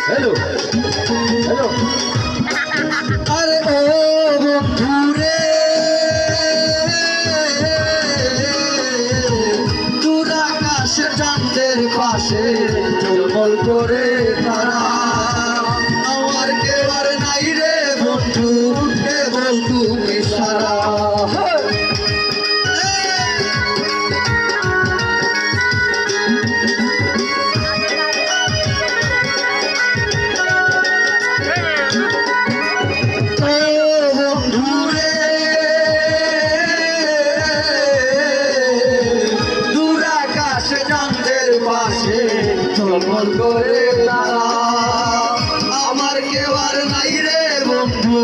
hello hello আরে ও বন্ধু রে দূর আকাশে চাঁদের পাশে ঝলমল করে তারা আমার কেউ আর নাই রে বন্ধু কেবল তুমি সারা পাশে ঝলমল করে তারা আমার কেউ আর নাই রে বন্ধু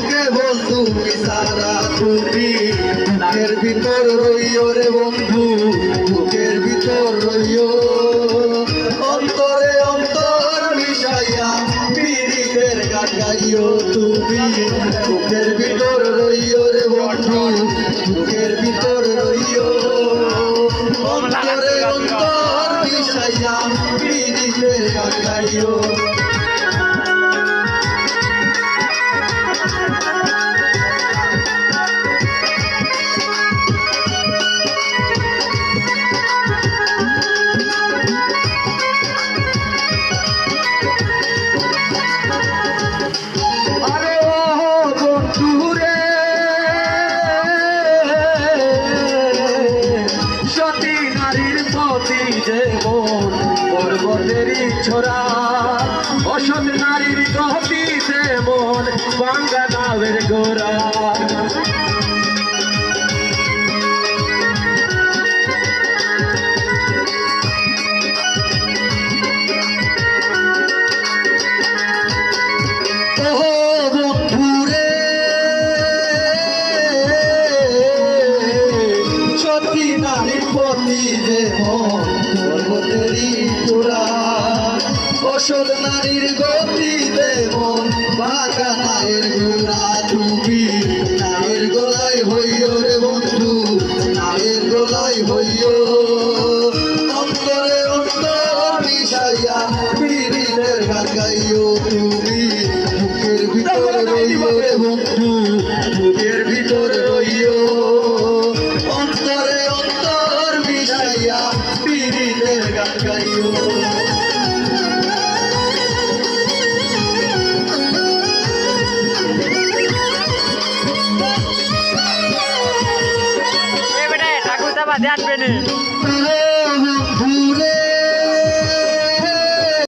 কেবল তুমি সারা তুমি বুকের ভিতর রইও রে বন্ধু বুকের ভিতর রইও অন্তরে অন্তর মিশাইয়া পীড়িতের গান গাইও তুমি বুকের ভিতর রইও রে বন্ধু বুকের ভিতর রইও অন্তরে অন্তর মিশাইয়া পীড়িতের গান গাইও যেমন পর্বতেরই ছোড়া অসৎ নারীর গতি যেমন বাঙ্গা নাবের গোড়া নারীর পতি যেমন পর্বতেরই চূড়া অসৎ নারীর গতি যেমন বাঁকা নায়ের গোড়া তুমি নায়ের গলায় হইও রে বন্ধু নায়ের গলায় হইও অন্তরে অন্তর মিশাইয়া পীড়িতের গান গাইও তুমি বুকের ভিতরে রইও রে বন্ধু